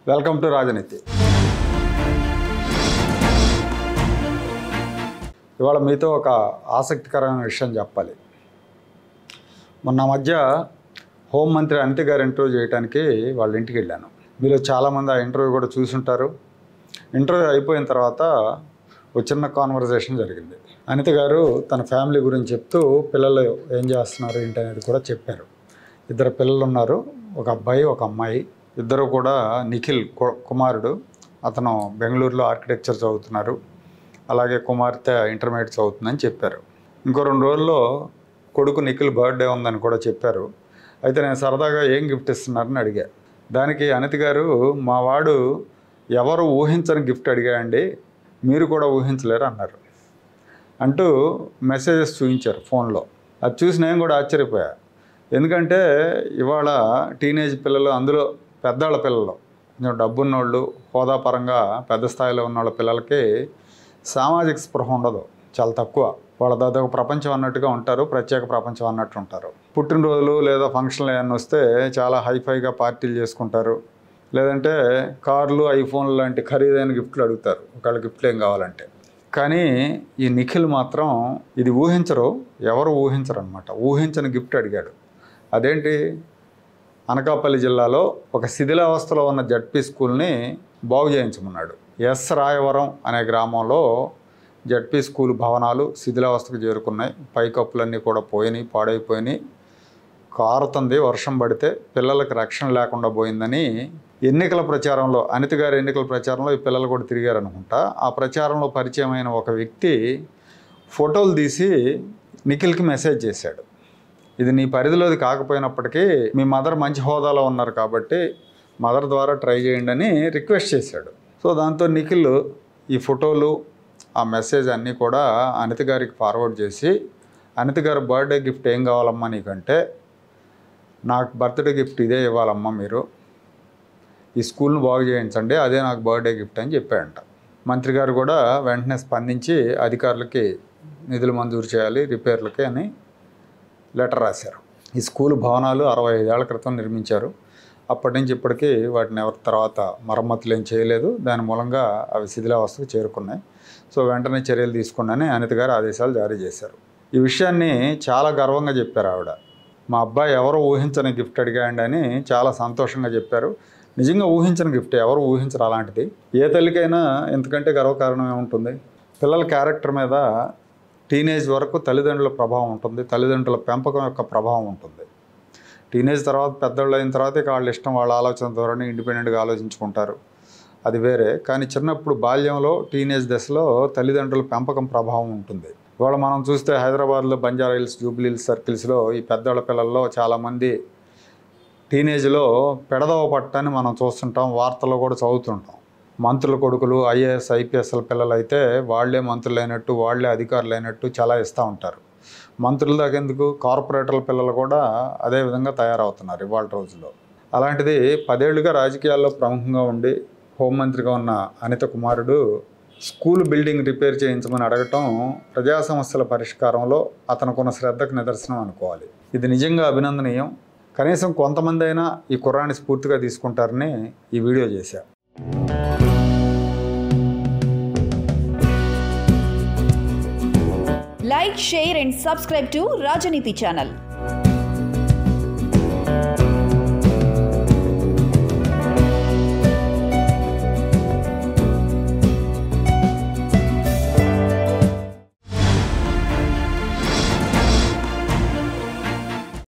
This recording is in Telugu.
వెల్కమ్ టు రాజనీతి. ఇవాళ మీతో ఒక ఆసక్తికరమైన విషయం చెప్పాలి. మొన్న మధ్య హోంమంత్రి అనిత గారు ఇంటర్వ్యూ చేయడానికి వాళ్ళ ఇంటికి వెళ్ళాను. మీరు చాలామంది ఆ ఇంటర్వ్యూ కూడా చూసుంటారు. ఇంటర్వ్యూ అయిపోయిన తర్వాత ఒక చిన్న కాన్వర్జేషన్ జరిగింది. అనిత గారు తన ఫ్యామిలీ గురించి చెప్తూ పిల్లలు ఏం చేస్తున్నారు ఏంటి అనేది కూడా చెప్పారు. 2 పిల్లలు ఉన్నారు, ఒక అబ్బాయి ఒక అమ్మాయి. ఇద్దరు కూడా నిఖిల్ కుమారుడు, అతను బెంగళూరులో ఆర్కిటెక్చర్ చదువుతున్నారు. అలాగే కుమార్తె ఇంటర్మీడియట్ చదువుతుందని చెప్పారు. ఇంకో 2 రోజుల్లో కొడుకు నిఖిల్ బర్త్డే ఉందని కూడా చెప్పారు. అయితే నేను సరదాగా ఏం గిఫ్ట్ ఇస్తున్నారని అడిగా. దానికి అనిత గారు, మా వాడు ఎవరు ఊహించని గిఫ్ట్ అడిగాయండి, మీరు కూడా ఊహించలేరు అన్నారు. అంటూ మెసేజెస్ చూపించారు ఫోన్లో. అది చూసి నేను కూడా ఆశ్చర్యపోయా. ఎందుకంటే ఇవాళ టీనేజ్ పిల్లలు, అందులో పెద్దవాళ్ళ పిల్లలు, కొంచెం డబ్బున్నోళ్ళు, హోదాపరంగా పెద్ద స్థాయిలో ఉన్న వాళ్ళ పిల్లలకి సామాజిక స్పృహ ఉండదు, చాలా తక్కువ. వాళ్ళ దాదాపు ప్రపంచం అన్నట్టుగా ఉంటారు, ప్రత్యేక ప్రపంచం అన్నట్టు ఉంటారు. పుట్టినరోజులు లేదా ఫంక్షన్లు ఏమైనా వస్తే చాలా హైఫైగా పార్టీలు చేసుకుంటారు, లేదంటే కార్లు, ఐఫోన్లు లాంటి ఖరీదైన గిఫ్ట్లు అడుగుతారు ఒకళ్ళ గిఫ్ట్లు ఏం కావాలంటే. కానీ ఈ నిఖిల్ మాత్రం ఇది ఊహించరు, ఎవరు ఊహించరు అనమాట. ఊహించని గిఫ్ట్ అడిగాడు. అదేంటి, అనకాపల్లి జిల్లాలో ఒక శిథిలావస్థలో ఉన్న జడ్పీ స్కూల్ని బాగు చేయించమన్నాడు. ఎస్ రాయవరం అనే గ్రామంలో జడ్పీ స్కూల్ భవనాలు శిథిలావస్థకు చేరుకున్నాయి. పైకప్పులన్నీ కూడా పోయినాయి, పాడైపోయినాయి, కారుతుంది, వర్షం పడితే పిల్లలకు రక్షణ లేకుండా పోయిందని ఎన్నికల ప్రచారంలో, అనిత గారి ఎన్నికల ప్రచారంలో ఈ పిల్లలు కూడా తిరిగారు అనుకుంటా. ఆ ప్రచారంలో పరిచయమైన ఒక వ్యక్తి ఫోటోలు తీసి నిఖిల్కి మెసేజ్ చేశాడు. ఇది నీ పరిధిలోది కాకపోయినప్పటికీ మీ మదర్ మంచి హోదాలో ఉన్నారు కాబట్టి మదర్ ద్వారా ట్రై చేయండి అని రిక్వెస్ట్ చేశాడు. సో దాంతో నిఖిల్ ఈ ఫోటోలు, ఆ మెసేజ్ అన్నీ కూడా అనిత గారికి ఫార్వర్డ్ చేసి, అనిత గారి బర్త్డే గిఫ్ట్ ఏం కావాలమ్మా నీకంటే, నాకు బర్త్డే గిఫ్ట్ ఇదే ఇవ్వాలమ్మా, మీరు ఈ స్కూల్ను బాగు చేయించండి, అదే నాకు బర్త్డే గిఫ్ట్ అని చెప్పాడంట. మంత్రి గారు కూడా వెంటనే స్పందించి అధికారులకి నిధులు మంజూరు చేయాలి రిపేర్లకి అని లెటర్ రాశారు. ఈ స్కూల్ భవనాలు 65 ఏళ్ల క్రితం నిర్మించారు. అప్పటి నుంచి ఇప్పటికీ వాటిని ఎవరి తర్వాత మరమ్మతులు ఏం చేయలేదు. దాని మూలంగా అవి శిథిలావస్థకు చేరుకున్నాయి. సో వెంటనే చర్యలు తీసుకున్నాయని అనిత గారు ఆదేశాలు జారీ చేశారు. ఈ విషయాన్ని చాలా గర్వంగా చెప్పారు ఆవిడ. మా అబ్బాయి ఎవరు ఊహించని గిఫ్ట్ అడిగాయండి అని చాలా సంతోషంగా చెప్పారు. నిజంగా ఊహించని గిఫ్ట్, ఎవరు ఊహించరు అలాంటిది. ఏ తల్లికైనా ఎంతకంటే గర్వకారణం ఏముంటుంది. పిల్లల క్యారెక్టర్ మీద టీనేజ్ వరకు తల్లిదండ్రుల ప్రభావం ఉంటుంది, తల్లిదండ్రుల పెంపకం యొక్క ప్రభావం ఉంటుంది. టీనేజ్ తర్వాత పెద్దవాళ్ళు అయిన తర్వాత ఇక వాళ్ళ ఇష్టం, వాళ్ళ ఆలోచన ధోరణి, ఇండిపెండెంట్గా ఆలోచించుకుంటారు, అది వేరే. కానీ చిన్నప్పుడు బాల్యంలో, టీనేజ్ దశలో తల్లిదండ్రుల పెంపకం ప్రభావం ఉంటుంది. ఇవాళ మనం చూస్తే హైదరాబాద్లో బంజారా హిల్స్, జూబ్లీ హిల్స్ సర్కిల్స్లో ఈ పెద్దవాళ్ళ పిల్లల్లో చాలామంది టీనేజ్లో పెడదవ పట్టాన్ని మనం చూస్తుంటాం, వార్తల్లో కూడా చదువుతుంటాం. మంత్రుల కొడుకులు, ఐఏఎస్ ఐపీఎస్ల పిల్లలు అయితే వాళ్లే మంత్రులు అయినట్టు, వాళ్లే అధికారులు అయినట్టు చాలా ఇస్తూ ఉంటారు. మంత్రుల దాకా ఎందుకు, కార్పొరేటర్ల పిల్లలు కూడా అదే విధంగా తయారవుతున్నారు ఇవాళ రోజుల్లో. అలాంటిది 10 ఏళ్లుగా రాజకీయాల్లో ప్రముఖంగా ఉండి హోంమంత్రిగా ఉన్న అనిత కుమారుడు స్కూల్ బిల్డింగ్ రిపేర్ చేయించమని అడగటం ప్రజా సమస్యల పరిష్కారంలో అతనుకున్న శ్రద్ధకు నిదర్శనం అనుకోవాలి. ఇది నిజంగా అభినందనీయం. కనీసం కొంతమంది అయినా ఈ కుర్రాన్ని స్ఫూర్తిగా తీసుకుంటారని ఈ వీడియో చేశా. Like, share and subscribe to Rajaniti channel.